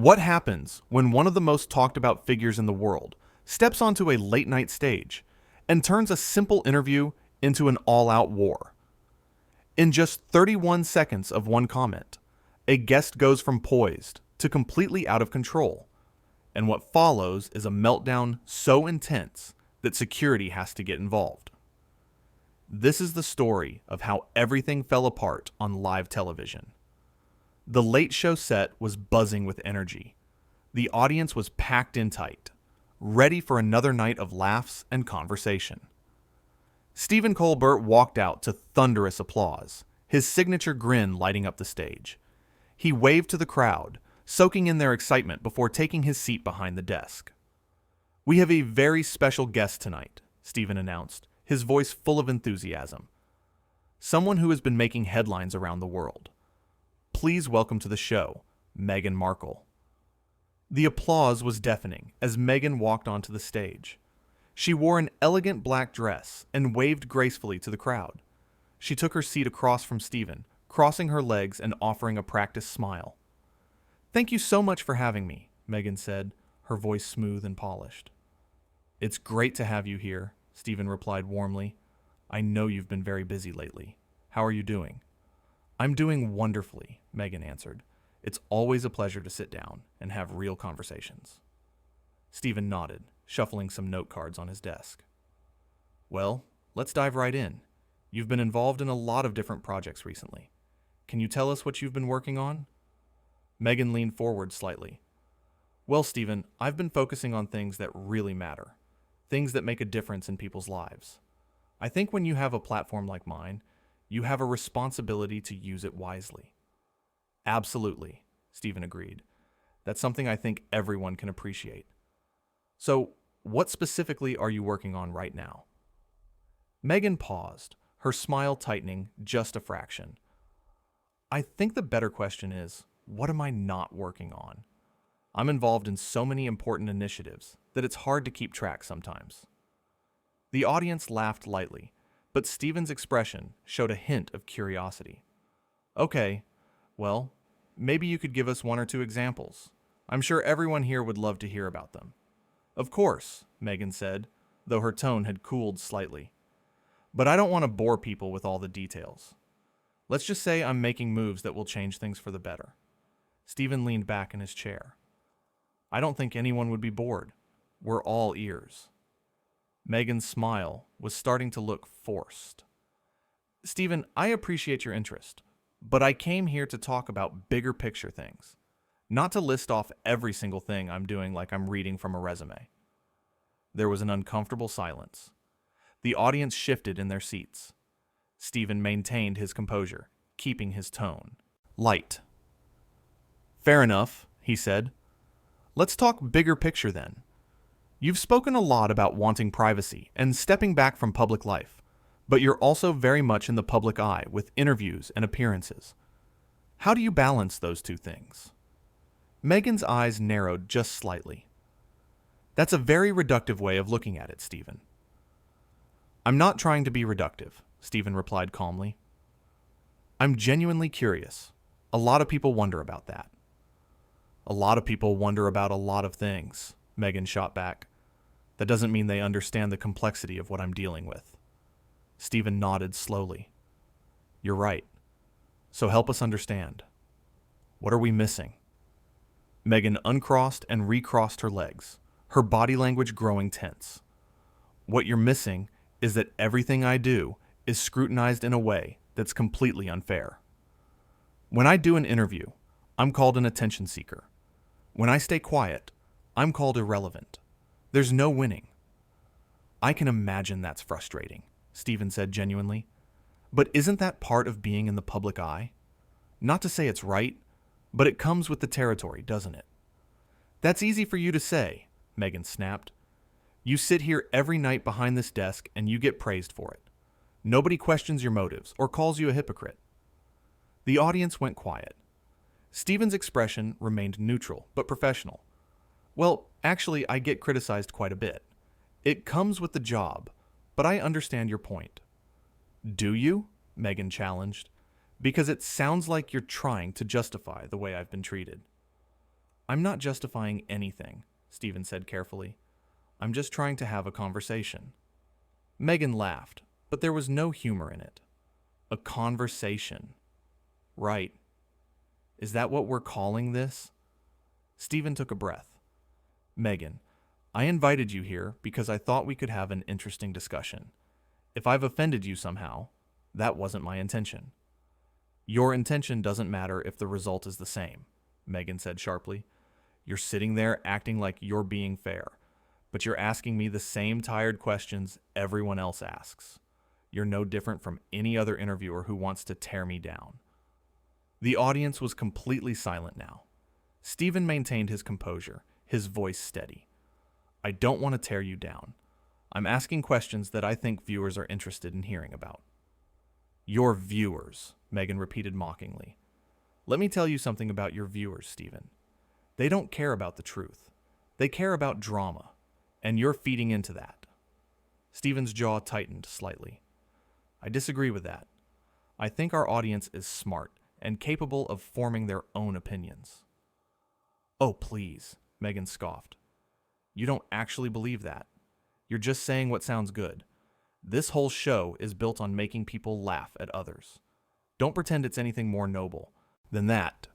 What happens when one of the most talked about figures in the world steps onto a late night stage and turns a simple interview into an all-out war? In just 31 seconds of one comment, a guest goes from poised to completely out of control, and what follows is a meltdown so intense that security has to get involved. This is the story of how everything fell apart on live television. The Late Show set was buzzing with energy. The audience was packed in tight, ready for another night of laughs and conversation. Stephen Colbert walked out to thunderous applause, his signature grin lighting up the stage. He waved to the crowd, soaking in their excitement before taking his seat behind the desk. "We have a very special guest tonight," Stephen announced, his voice full of enthusiasm. "Someone who has been making headlines around the world. Please welcome to the show, Meghan Markle." The applause was deafening as Meghan walked onto the stage. She wore an elegant black dress and waved gracefully to the crowd. She took her seat across from Stephen, crossing her legs and offering a practiced smile. "Thank you so much for having me," Meghan said, her voice smooth and polished. "It's great to have you here," Stephen replied warmly. "I know you've been very busy lately. How are you doing?" "I'm doing wonderfully," Meghan answered. "It's always a pleasure to sit down and have real conversations." Stephen nodded, shuffling some note cards on his desk. "Well, let's dive right in. You've been involved in a lot of different projects recently. Can you tell us what you've been working on?" Meghan leaned forward slightly. "Well, Stephen, I've been focusing on things that really matter, things that make a difference in people's lives. I think when you have a platform like mine, you have a responsibility to use it wisely." "Absolutely," Stephen agreed. "That's something I think everyone can appreciate. So, what specifically are you working on right now?" Meghan paused, her smile tightening just a fraction. "I think the better question is, what am I not working on? I'm involved in so many important initiatives that it's hard to keep track sometimes." The audience laughed lightly, but Stephen's expression showed a hint of curiosity. "Okay, well, maybe you could give us one or two examples. I'm sure everyone here would love to hear about them." "Of course," Meghan said, though her tone had cooled slightly. "But I don't want to bore people with all the details. Let's just say I'm making moves that will change things for the better." Stephen leaned back in his chair. "I don't think anyone would be bored. We're all ears." Meghan's smile was starting to look forced. "Stephen, I appreciate your interest, but I came here to talk about bigger picture things, not to list off every single thing I'm doing like I'm reading from a resume." There was an uncomfortable silence. The audience shifted in their seats. Stephen maintained his composure, keeping his tone light. "Fair enough," he said. "Let's talk bigger picture then. You've spoken a lot about wanting privacy and stepping back from public life, but you're also very much in the public eye with interviews and appearances. How do you balance those two things?" Meghan's eyes narrowed just slightly. "That's a very reductive way of looking at it, Stephen." "I'm not trying to be reductive," Stephen replied calmly. "I'm genuinely curious. A lot of people wonder about that." "A lot of people wonder about a lot of things," Meghan shot back. "That doesn't mean they understand the complexity of what I'm dealing with." Stephen nodded slowly. "You're right. So help us understand. What are we missing?" Meghan uncrossed and recrossed her legs, her body language growing tense. "What you're missing is that everything I do is scrutinized in a way that's completely unfair. When I do an interview, I'm called an attention seeker. When I stay quiet, I'm called irrelevant. There's no winning." "I can imagine that's frustrating," Stephen said genuinely. "But isn't that part of being in the public eye? Not to say it's right, but it comes with the territory, doesn't it?" "That's easy for you to say," Meghan snapped. "You sit here every night behind this desk and you get praised for it. Nobody questions your motives or calls you a hypocrite." The audience went quiet. Stephen's expression remained neutral but professional. "Well, actually, I get criticized quite a bit. It comes with the job, but I understand your point." "Do you?" Meghan challenged. "Because it sounds like you're trying to justify the way I've been treated." I'm not justifying anything, Stephen said carefully. I'm just trying to have a conversation. Meghan laughed, but there was no humor in it. A conversation. Right. Is that what we're calling this? Stephen took a breath. Meghan, I invited you here because I thought we could have an interesting discussion. If I've offended you somehow, that wasn't my intention. Your intention doesn't matter if the result is the same, Meghan said sharply. You're sitting there acting like you're being fair, but you're asking me the same tired questions everyone else asks. You're no different from any other interviewer who wants to tear me down. The audience was completely silent now. Stephen maintained his composure, his voice steady. I don't want to tear you down. I'm asking questions that I think viewers are interested in hearing about. Your viewers, Meghan repeated mockingly. Let me tell you something about your viewers, Stephen. They don't care about the truth. They care about drama, and you're feeding into that. Stephen's jaw tightened slightly. I disagree with that. I think our audience is smart and capable of forming their own opinions. Oh, please, Meghan scoffed. You don't actually believe that. You're just saying what sounds good. This whole show is built on making people laugh at others. Don't pretend it's anything more noble than that.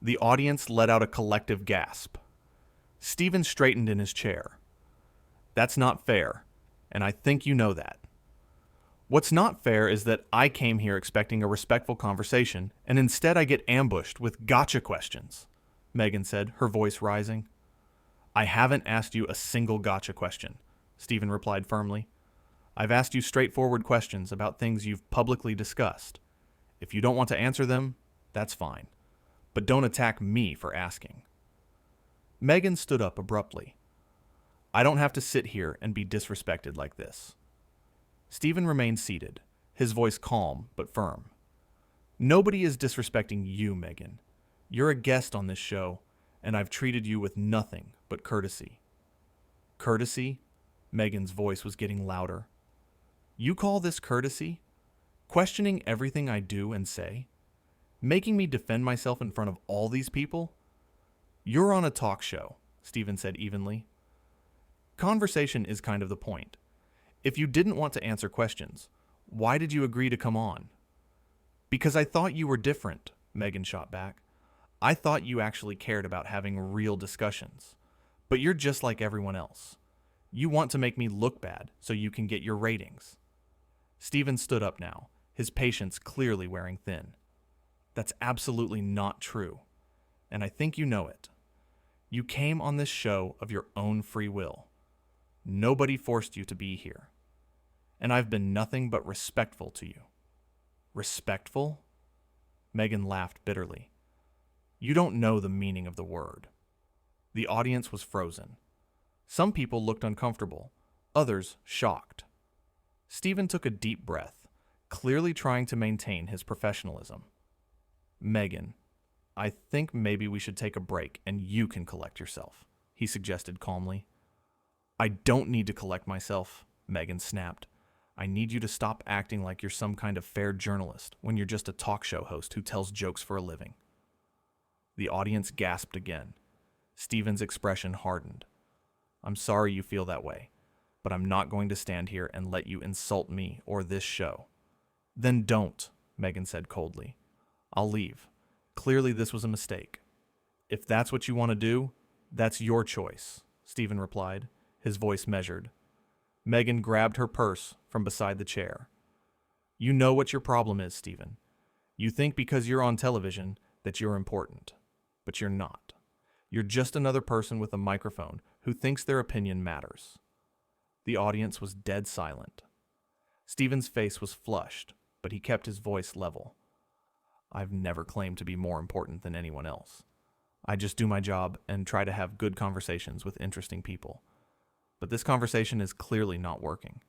The audience let out a collective gasp. Stephen straightened in his chair. That's not fair, and I think you know that. What's not fair is that I came here expecting a respectful conversation, and instead I get ambushed with gotcha questions, Meghan said, her voice rising. I haven't asked you a single gotcha question, Stephen replied firmly. I've asked you straightforward questions about things you've publicly discussed. If you don't want to answer them, that's fine. But don't attack me for asking. Meghan stood up abruptly. I don't have to sit here and be disrespected like this. Stephen remained seated, his voice calm but firm. Nobody is disrespecting you, Meghan. You're a guest on this show, and I've treated you with nothing but courtesy. Courtesy? Meghan's voice was getting louder. You call this courtesy? Questioning everything I do and say? Making me defend myself in front of all these people? You're on a talk show, Stephen said evenly. Conversation is kind of the point. If you didn't want to answer questions, why did you agree to come on? Because I thought you were different, Meghan shot back. I thought you actually cared about having real discussions. But you're just like everyone else. You want to make me look bad so you can get your ratings. Stephen stood up now, his patience clearly wearing thin. That's absolutely not true, and I think you know it. You came on this show of your own free will. Nobody forced you to be here. And I've been nothing but respectful to you. Respectful? Meghan laughed bitterly. You don't know the meaning of the word. The audience was frozen. Some people looked uncomfortable, others shocked. Stephen took a deep breath, clearly trying to maintain his professionalism. Meghan, I think maybe we should take a break and you can collect yourself, he suggested calmly. I don't need to collect myself, Meghan snapped. I need you to stop acting like you're some kind of fair journalist when you're just a talk show host who tells jokes for a living. The audience gasped again. Stephen's expression hardened. I'm sorry you feel that way, but I'm not going to stand here and let you insult me or this show. Then don't, Meghan said coldly. I'll leave. Clearly this was a mistake. If that's what you want to do, that's your choice, Stephen replied, his voice measured. Meghan grabbed her purse from beside the chair. You know what your problem is, Stephen. You think because you're on television that you're important, but you're not. You're just another person with a microphone who thinks their opinion matters. The audience was dead silent. Stephen's face was flushed, but he kept his voice level. I've never claimed to be more important than anyone else. I just do my job and try to have good conversations with interesting people. But this conversation is clearly not working.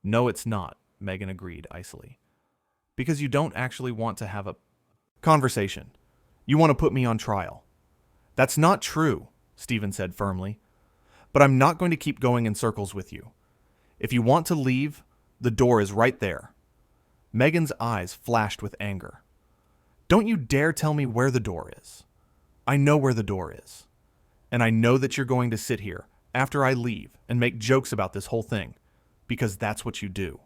No, it's not, Meghan agreed icily. Because you don't actually want to have a conversation. You want to put me on trial. That's not true, Stephen said firmly. But I'm not going to keep going in circles with you. If you want to leave, the door is right there. Meghan's eyes flashed with anger. Don't you dare tell me where the door is. I know where the door is. And I know that you're going to sit here after I leave and make jokes about this whole thing, because that's what you do.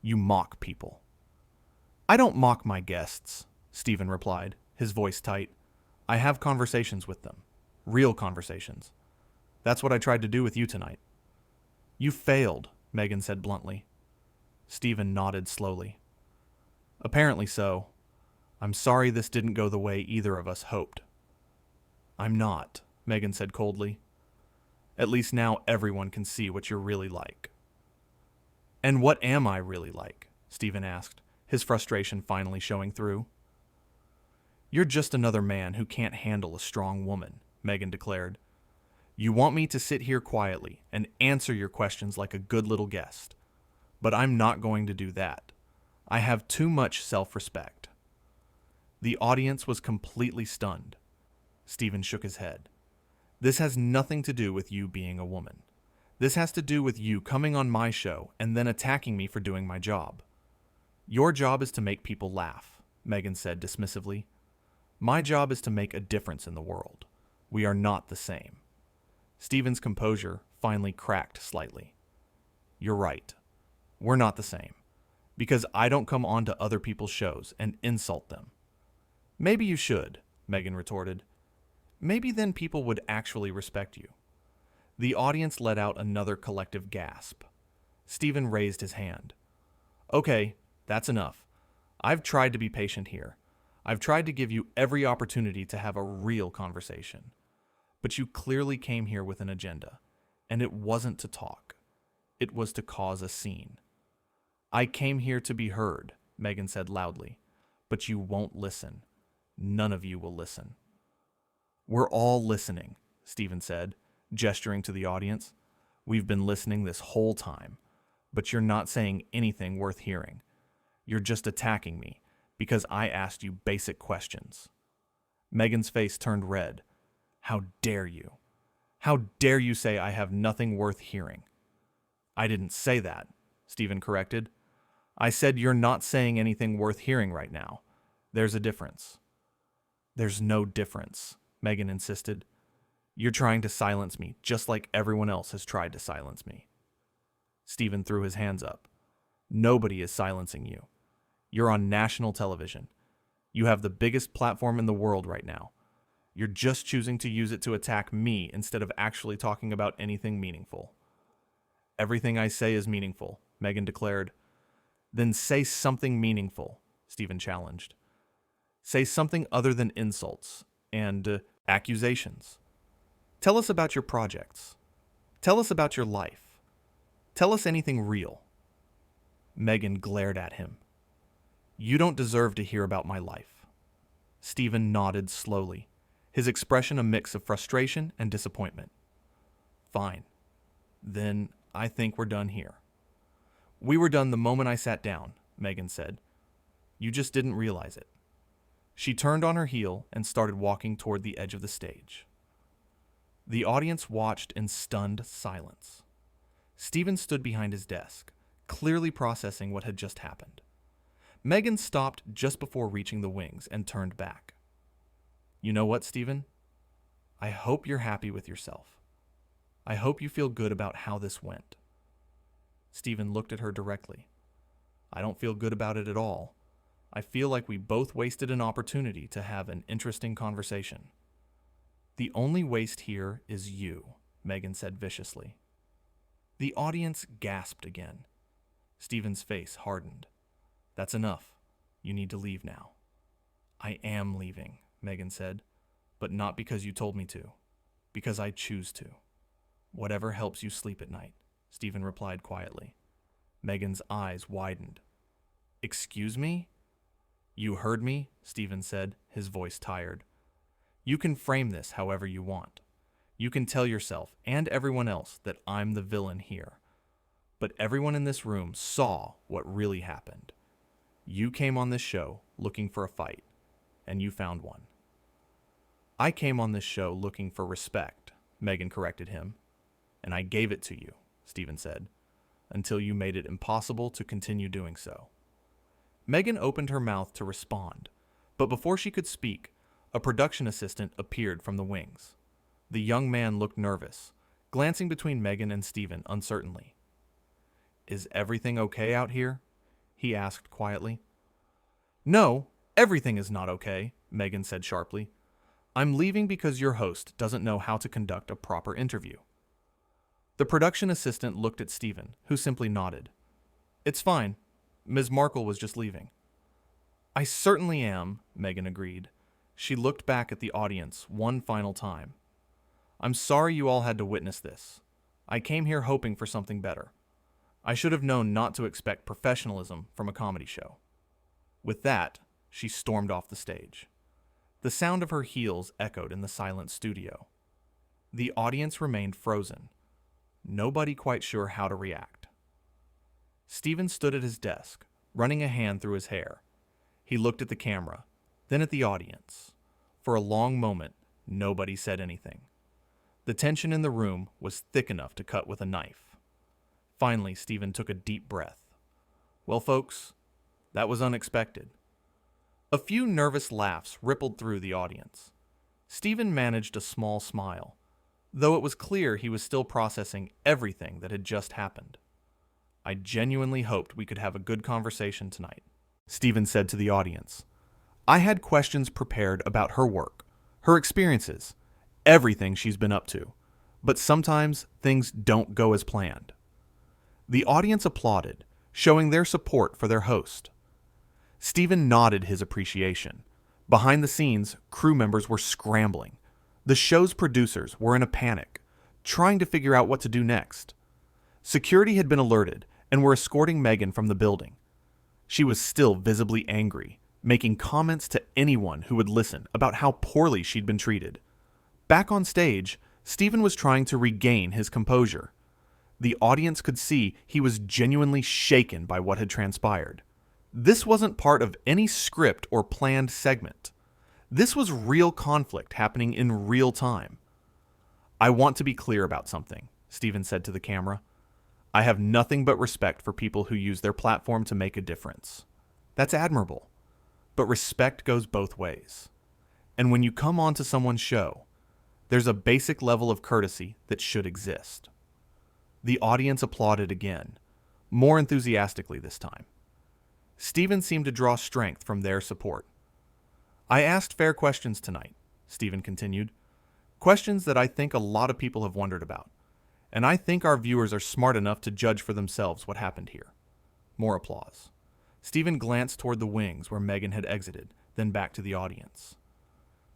You mock people. I don't mock my guests, Stephen replied, his voice tight. I have conversations with them. Real conversations. That's what I tried to do with you tonight. You failed, Meghan said bluntly. Stephen nodded slowly. Apparently so. I'm sorry this didn't go the way either of us hoped. I'm not, Meghan said coldly. At least now everyone can see what you're really like. And what am I really like? Stephen asked, his frustration finally showing through. You're just another man who can't handle a strong woman, Meghan declared. You want me to sit here quietly and answer your questions like a good little guest. But I'm not going to do that. I have too much self-respect. The audience was completely stunned. Stephen shook his head. This has nothing to do with you being a woman. This has to do with you coming on my show and then attacking me for doing my job. Your job is to make people laugh, Meghan said dismissively. My job is to make a difference in the world. We are not the same. Stephen's composure finally cracked slightly. You're right. We're not the same. Because I don't come on to other people's shows and insult them. Maybe you should, Meghan retorted. Maybe then people would actually respect you. The audience let out another collective gasp. Stephen raised his hand. Okay, that's enough. I've tried to be patient here. I've tried to give you every opportunity to have a real conversation. But you clearly came here with an agenda, and it wasn't to talk. It was to cause a scene. I came here to be heard, Meghan said loudly, but you won't listen. None of you will listen. We're all listening, Stephen said, gesturing to the audience. We've been listening this whole time, but you're not saying anything worth hearing. You're just attacking me because I asked you basic questions. Meghan's face turned red. How dare you? How dare you say I have nothing worth hearing? I didn't say that, Stephen corrected. I said you're not saying anything worth hearing right now. There's a difference. There's no difference, Meghan insisted. You're trying to silence me just like everyone else has tried to silence me. Stephen threw his hands up. Nobody is silencing you. You're on national television. You have the biggest platform in the world right now. You're just choosing to use it to attack me instead of actually talking about anything meaningful. Everything I say is meaningful, Meghan declared. Then say something meaningful, Stephen challenged. Say something other than insults and accusations. Tell us about your projects. Tell us about your life. Tell us anything real. Meghan glared at him. You don't deserve to hear about my life. Stephen nodded slowly, his expression a mix of frustration and disappointment. Fine. Then I think we're done here. We were done the moment I sat down, Meghan said. You just didn't realize it. She turned on her heel and started walking toward the edge of the stage. The audience watched in stunned silence. Stephen stood behind his desk, clearly processing what had just happened. Meghan stopped just before reaching the wings and turned back. You know what, Stephen? I hope you're happy with yourself. I hope you feel good about how this went. Stephen looked at her directly. I don't feel good about it at all. I feel like we both wasted an opportunity to have an interesting conversation. The only waste here is you, Meghan said viciously. The audience gasped again. Stephen's face hardened. That's enough. You need to leave now. I am leaving, Meghan said, but not because you told me to, because I choose to. Whatever helps you sleep at night, Stephen replied quietly. Meghan's eyes widened. Excuse me? You heard me, Stephen said, his voice tired. You can frame this however you want. You can tell yourself and everyone else that I'm the villain here. But everyone in this room saw what really happened. You came on this show looking for a fight, and you found one. I came on this show looking for respect, Meghan corrected him. And I gave it to you, Stephen said, until you made it impossible to continue doing so. Meghan opened her mouth to respond, but before she could speak, A production assistant appeared from the wings. The young man looked nervous, glancing between Meghan and Stephen uncertainly. "Is everything okay out here?" he asked quietly. "No, everything is not okay," Meghan said sharply. "I'm leaving because your host doesn't know how to conduct a proper interview." The production assistant looked at Stephen, who simply nodded. "It's fine. Ms. Markle was just leaving." "I certainly am," Meghan agreed. She looked back at the audience one final time. "I'm sorry you all had to witness this. I came here hoping for something better. I should have known not to expect professionalism from a comedy show." With that, she stormed off the stage. The sound of her heels echoed in the silent studio. The audience remained frozen, nobody quite sure how to react. Stephen stood at his desk, running a hand through his hair. He looked at the camera, then at the audience. For a long moment, nobody said anything. The tension in the room was thick enough to cut with a knife. Finally, Stephen took a deep breath. "Well, folks, that was unexpected." A few nervous laughs rippled through the audience. Stephen managed a small smile, though it was clear he was still processing everything that had just happened. "I genuinely hoped we could have a good conversation tonight," Stephen said to the audience. "I had questions prepared about her work, her experiences, everything she's been up to, but sometimes things don't go as planned." The audience applauded, showing their support for their host. Stephen nodded his appreciation. Behind the scenes, crew members were scrambling. The show's producers were in a panic, trying to figure out what to do next. Security had been alerted and were escorting Meghan from the building. She was still visibly angry, making comments to anyone who would listen about how poorly she'd been treated. Back on stage, Stephen was trying to regain his composure. The audience could see he was genuinely shaken by what had transpired. This wasn't part of any script or planned segment. This was real conflict happening in real time. "I want to be clear about something," Stephen said to the camera. "I have nothing but respect for people who use their platform to make a difference. That's admirable. But respect goes both ways. And when you come onto someone's show, there's a basic level of courtesy that should exist." The audience applauded again, more enthusiastically this time. Stephen seemed to draw strength from their support. "I asked fair questions tonight," Stephen continued. "Questions that I think a lot of people have wondered about. And I think our viewers are smart enough to judge for themselves what happened here." More applause. Stephen glanced toward the wings where Meghan had exited, then back to the audience.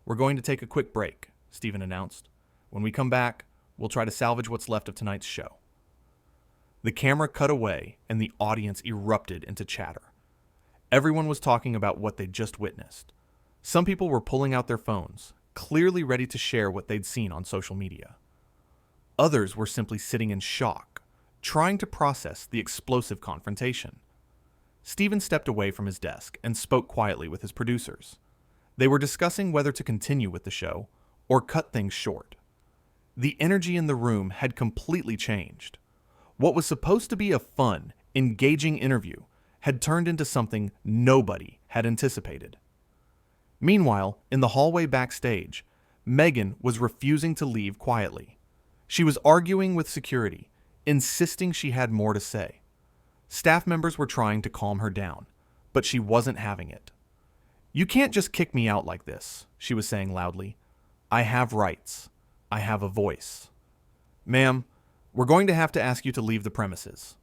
"We're going to take a quick break," Stephen announced. "When we come back, we'll try to salvage what's left of tonight's show." The camera cut away and the audience erupted into chatter. Everyone was talking about what they'd just witnessed. Some people were pulling out their phones, clearly ready to share what they'd seen on social media. Others were simply sitting in shock, trying to process the explosive confrontation. Stephen stepped away from his desk and spoke quietly with his producers. They were discussing whether to continue with the show or cut things short. The energy in the room had completely changed. What was supposed to be a fun, engaging interview had turned into something nobody had anticipated. Meanwhile, in the hallway backstage, Meghan was refusing to leave quietly. She was arguing with security, insisting she had more to say. Staff members were trying to calm her down, but she wasn't having it. "You can't just kick me out like this," she was saying loudly. "I have rights. I have a voice." "Ma'am, we're going to have to ask you to leave the premises,"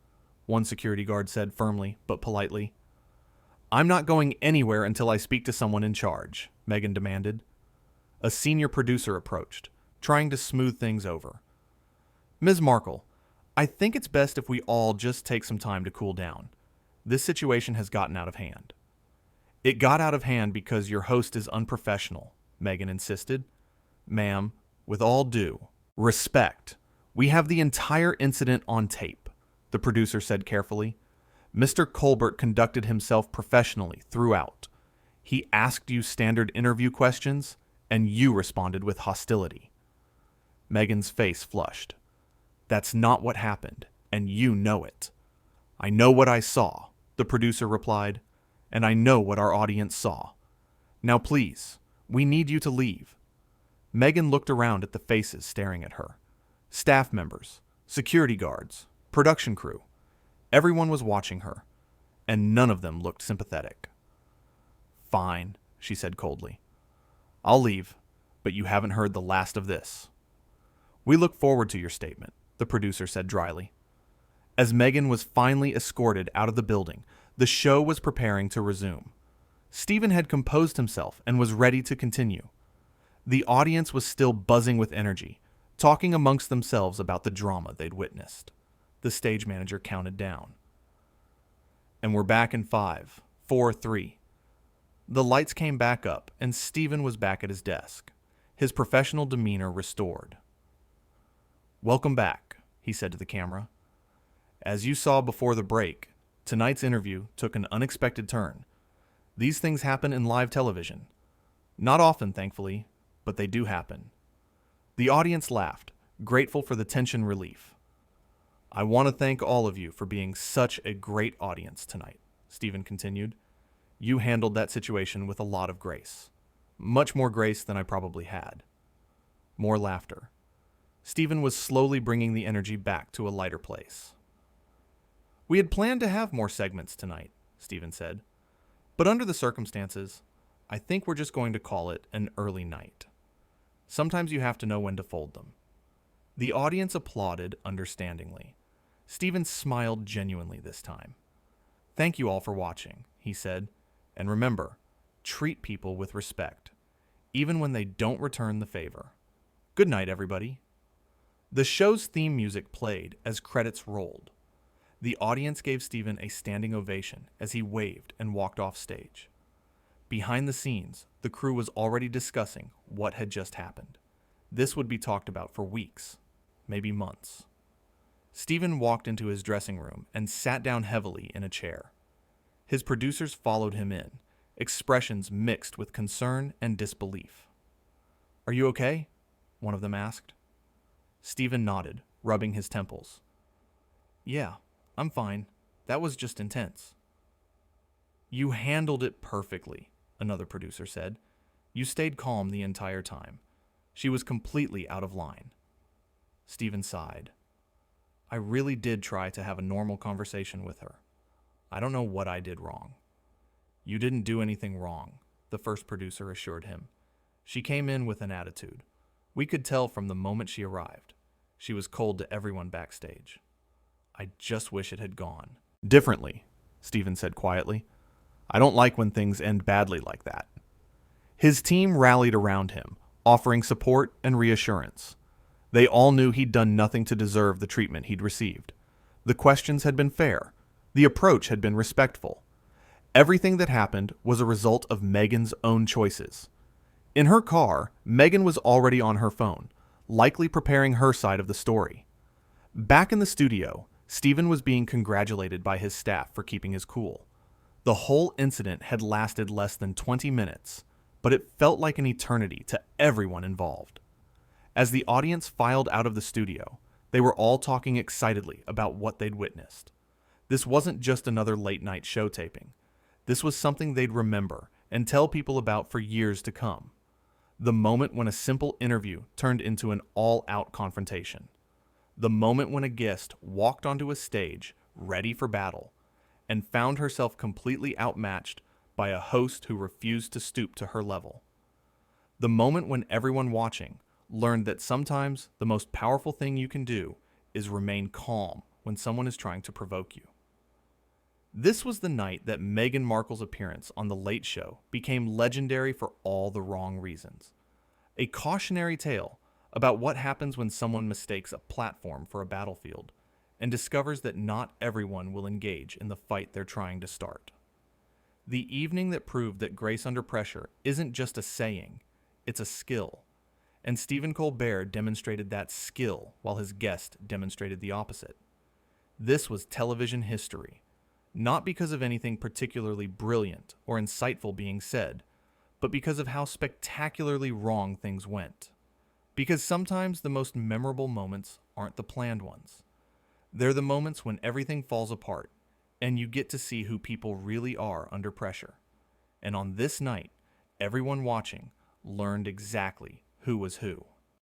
one security guard said firmly but politely. "I'm not going anywhere until I speak to someone in charge," Meghan demanded. A senior producer approached, trying to smooth things over. "Ms. Markle, I think it's best if we all just take some time to cool down. This situation has gotten out of hand." "It got out of hand because your host is unprofessional," Meghan insisted. "Ma'am, with all due respect, we have the entire incident on tape," the producer said carefully. "Mr. Colbert conducted himself professionally throughout. He asked you standard interview questions, and you responded with hostility." Meghan's face flushed. "That's not what happened, and you know it." "I know what I saw," the producer replied, "and I know what our audience saw. Now please, We need you to leave." Meghan looked around at the faces staring at her. Staff members, security guards, production crew. Everyone was watching her, and none of them looked sympathetic. "Fine," she said coldly. "I'll leave, but you haven't heard the last of this." "We look forward to your statement," the producer said dryly. As Meghan was finally escorted out of the building, the show was preparing to resume. Stephen had composed himself and was ready to continue. The audience was still buzzing with energy, talking amongst themselves about the drama they'd witnessed. The stage manager counted down. "And we're back in 5, 4, 3. The lights came back up, and Stephen was back at his desk, his professional demeanor restored. "Welcome back," he said to the camera. "As you saw before the break, tonight's interview took an unexpected turn. These things happen in live television. Not often, thankfully, but they do happen." The audience laughed, grateful for the tension relief. "I want to thank all of you for being such a great audience tonight," Stephen continued. "You handled that situation with a lot of grace. Much more grace than I probably had." More laughter. Stephen was slowly bringing the energy back to a lighter place. "We had planned to have more segments tonight," Stephen said. "But under the circumstances, I think we're just going to call it an early night. Sometimes you have to know when to fold them." The audience applauded understandingly. Stephen smiled genuinely this time. "Thank you all for watching," he said. "And remember, treat people with respect, even when they don't return the favor. Good night, everybody." The show's theme music played as credits rolled. The audience gave Stephen a standing ovation as he waved and walked off stage. Behind the scenes, the crew was already discussing what had just happened. This would be talked about for weeks, maybe months. Stephen walked into his dressing room and sat down heavily in a chair. His producers followed him in, expressions mixed with concern and disbelief. "Are you okay?" one of them asked. Stephen nodded, rubbing his temples. "Yeah, I'm fine. That was just intense." "You handled it perfectly," another producer said. "You stayed calm the entire time. She was completely out of line." Stephen sighed. "I really did try to have a normal conversation with her. I don't know what I did wrong." "You didn't do anything wrong," the first producer assured him. "She came in with an attitude. We could tell from the moment she arrived. She was cold to everyone backstage. I just wish it had gone differently," Stephen said quietly. "I don't like when things end badly like that." His team rallied around him, offering support and reassurance. They all knew he'd done nothing to deserve the treatment he'd received. The questions had been fair. The approach had been respectful. Everything that happened was a result of Meghan's own choices. In her car, Meghan was already on her phone, likely preparing her side of the story. Back in the studio, Stephen was being congratulated by his staff for keeping his cool. The whole incident had lasted less than 20 minutes, but it felt like an eternity to everyone involved. As the audience filed out of the studio, they were all talking excitedly about what they'd witnessed. This wasn't just another late-night show taping. This was something they'd remember and tell people about for years to come. The moment when a simple interview turned into an all-out confrontation. The moment when a guest walked onto a stage, ready for battle, and found herself completely outmatched by a host who refused to stoop to her level. The moment when everyone watching learned that sometimes the most powerful thing you can do is remain calm when someone is trying to provoke you. This was the night that Meghan Markle's appearance on The Late Show became legendary for all the wrong reasons. A cautionary tale about what happens when someone mistakes a platform for a battlefield and discovers that not everyone will engage in the fight they're trying to start. The evening that proved that grace under pressure isn't just a saying, it's a skill. And Stephen Colbert demonstrated that skill while his guest demonstrated the opposite. This was television history, not because of anything particularly brilliant or insightful being said, but because of how spectacularly wrong things went. Because sometimes the most memorable moments aren't the planned ones. They're the moments when everything falls apart, and you get to see who people really are under pressure. And on this night, everyone watching learned exactly who was who.